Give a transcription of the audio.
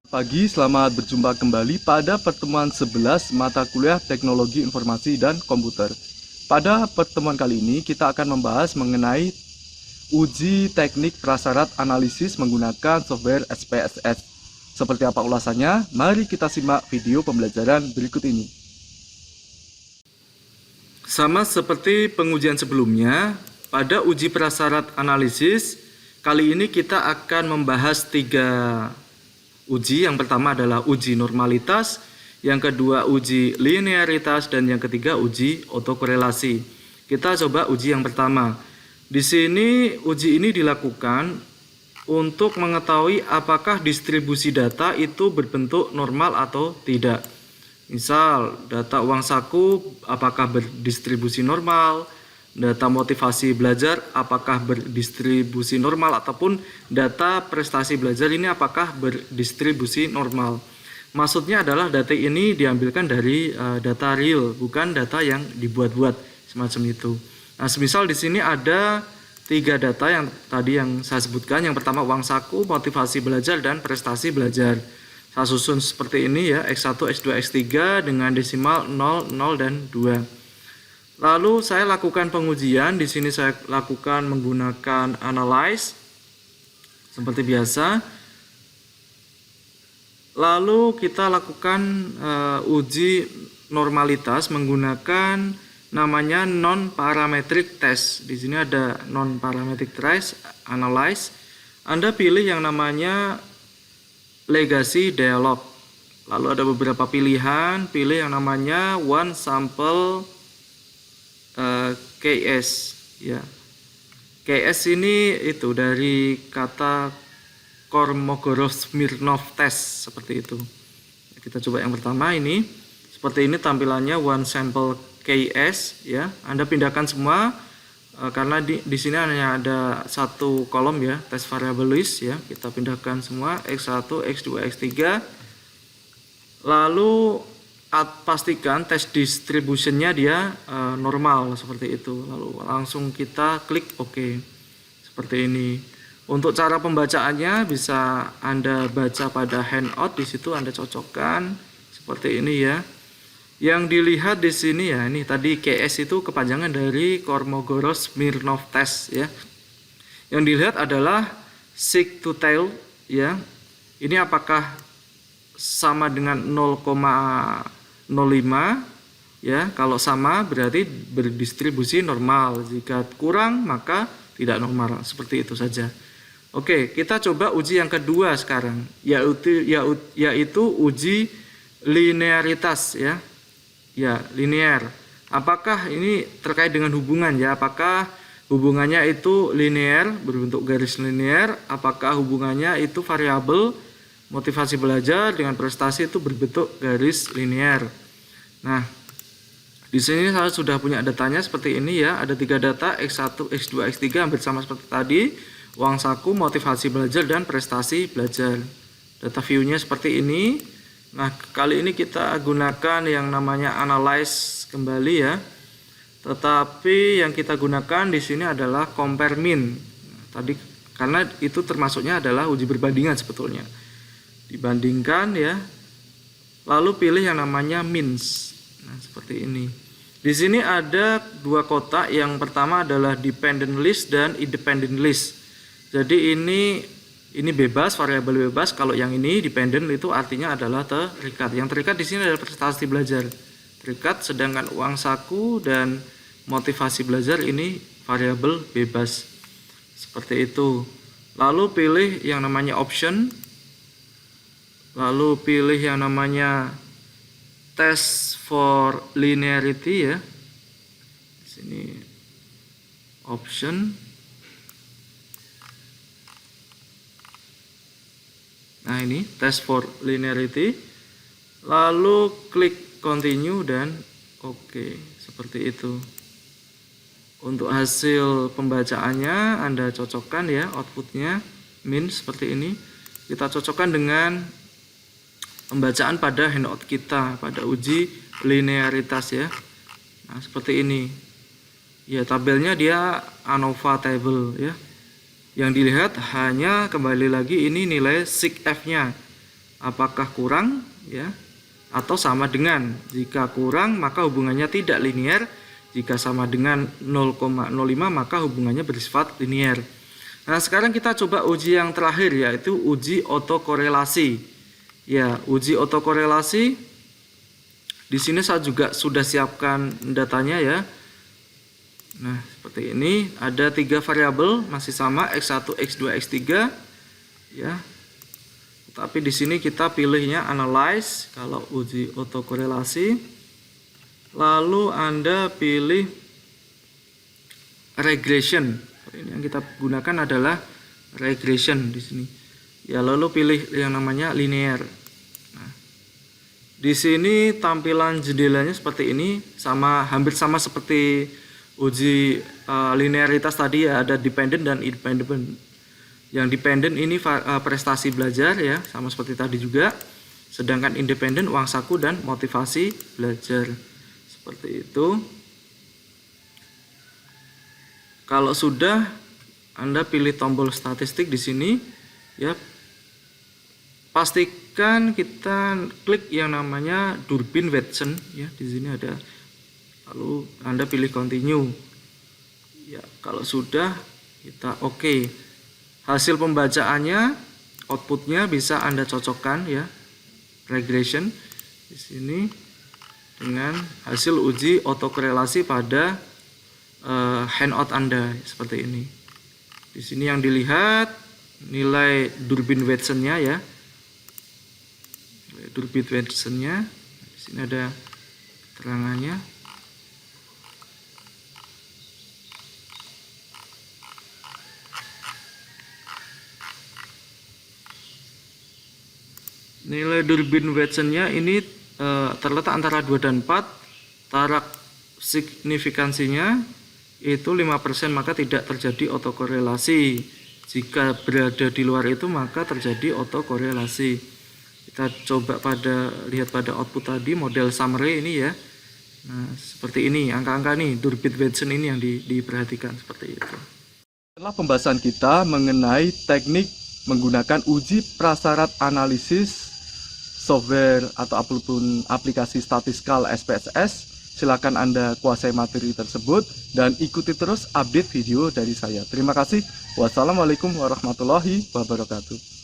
Pagi, selamat berjumpa kembali pada pertemuan 11 mata kuliah Teknologi Informasi dan Komputer. Pada pertemuan kali ini kita akan membahas mengenai uji teknik prasyarat analisis menggunakan software SPSS. Seperti apa ulasannya? Mari kita simak video pembelajaran berikut ini. Sama seperti pengujian sebelumnya, pada uji prasyarat analisis, kali ini kita akan membahas 3 uji. Yang pertama adalah uji normalitas, yang kedua uji linearitas, dan yang ketiga uji autokorelasi. Kita coba uji yang pertama. Di sini uji ini dilakukan untuk mengetahui apakah distribusi data itu berbentuk normal atau tidak. Misal data uang saku apakah berdistribusi normal, data motivasi belajar apakah berdistribusi normal, ataupun data prestasi belajar ini apakah berdistribusi normal. Maksudnya adalah data ini diambilkan dari data real, bukan data yang dibuat-buat semacam itu. Nah, semisal di sini ada 3 data yang tadi yang saya sebutkan. Yang pertama uang saku, motivasi belajar, dan prestasi belajar. Saya susun seperti ini ya, X1, X2, X3 dengan desimal 0, 0, dan 2. Lalu saya lakukan pengujian. Di sini saya lakukan menggunakan analyze seperti biasa. Lalu kita lakukan uji normalitas menggunakan namanya non parametric test. Di sini ada non parametric test analyze. Anda pilih yang namanya legacy dialog. Lalu ada beberapa pilihan, pilih yang namanya one sample KS ya. KS ini itu dari kata Kolmogorov-Smirnov test seperti itu. Kita coba yang pertama ini. Seperti ini tampilannya one sample KS ya. Anda pindahkan semua karena di sini hanya ada satu kolom ya, test variable list ya. Kita pindahkan semua X1, X2, X3. Lalu pastikan test distributionnya dia normal seperti itu. Lalu langsung kita klik OK seperti ini. Untuk cara pembacaannya bisa Anda baca pada handout. Di situ Anda cocokkan seperti ini ya. Yang dilihat di sini ya, ini tadi KS itu kepanjangan dari Kolmogorov-Smirnov test ya. Yang dilihat adalah seek to tell ya. Ini apakah sama dengan 0,05 ya. Kalau sama berarti berdistribusi normal, jika kurang maka tidak normal. Seperti itu saja. Oke, kita coba uji yang kedua sekarang, yaitu uji linearitas ya. Ya, linear. Apakah ini terkait dengan hubungan ya? Apakah hubungannya itu linear, berbentuk garis linear? Apakah hubungannya itu variabel motivasi belajar dengan prestasi itu berbentuk garis linear? Nah, di sini saya sudah punya datanya seperti ini ya. Ada 3 data, X1, X2, X3 hampir sama seperti tadi. Uang saku, motivasi belajar, dan prestasi belajar. Data view-nya seperti ini. Nah, kali ini kita gunakan yang namanya analyze kembali ya. Tetapi yang kita gunakan di sini adalah compare min. Tadi karena itu termasuknya adalah uji perbandingan sebetulnya. Dibandingkan ya. Lalu pilih yang namanya means. Nah, seperti ini. Di sini ada 2 kotak. Yang pertama adalah dependent list dan independent list. Jadi ini bebas, variabel bebas. Kalau yang ini dependent itu artinya adalah terikat. Yang terikat di sini adalah prestasi belajar. Terikat, sedangkan uang saku dan motivasi belajar ini variabel bebas. Seperti itu. Lalu pilih yang namanya option. Lalu pilih yang namanya test for linearity ya. Di sini option. Nah, ini test for linearity. Lalu klik continue dan OK. Seperti itu. Untuk hasil pembacaannya Anda cocokkan ya, outputnya min seperti ini. Kita cocokkan dengan pembacaan pada handout kita pada uji linearitas ya. Nah, seperti ini. Ya, tabelnya dia ANOVA table ya. Yang dilihat hanya kembali lagi ini nilai sig F-nya. apakah kurang ya atau sama dengan. Jika kurang maka hubungannya tidak linear, jika sama dengan 0,05 maka hubungannya bersifat linear. Nah, sekarang kita coba uji yang terakhir, yaitu uji otokorelasi. Ya, uji otokorelasi di sini saya juga sudah siapkan datanya ya. Nah, seperti ini ada 3 variabel masih sama x1, x2, x3 ya. Tapi di sini kita pilihnya analyze kalau uji otokorelasi. Lalu Anda pilih regression. Ini yang kita gunakan adalah regression di sini. Ya, lalu pilih yang namanya linear. Nah, di sini tampilan jendelanya seperti ini, hampir sama seperti uji linearitas tadi ya, ada dependent dan independent. Yang dependent ini prestasi belajar ya, sama seperti tadi juga. Sedangkan independent uang saku dan motivasi belajar. Seperti itu. Kalau sudah, Anda pilih tombol statistik di sini ya. Pastikan kita klik yang namanya Durbin-Watson ya, di sini ada. Lalu Anda pilih continue. Ya, kalau sudah kita oke. Hasil pembacaannya, outputnya bisa Anda cocokkan ya. Regression di sini dengan hasil uji otokorelasi pada handout Anda seperti ini. Di sini yang dilihat nilai Durbin-Watson-nya ya. Durbin-Watson-nya. Di sini ada keterangannya. Nilai Durbin-Watson-nya ini terletak antara 2 dan 4. Tarak signifikansinya itu 5%, maka tidak terjadi otokorelasi. Jika berada di luar itu maka terjadi otokorelasi. Kita coba lihat pada output tadi, model summary ini ya. Nah, seperti ini angka-angka nih Durbin-Watson ini yang diperhatikan seperti itu. Setelah pembahasan kita mengenai teknik menggunakan uji prasyarat analisis software atau aplikasi statistikal SPSS, silakan Anda kuasai materi tersebut dan ikuti terus update video dari saya. Terima kasih. Wassalamualaikum warahmatullahi wabarakatuh.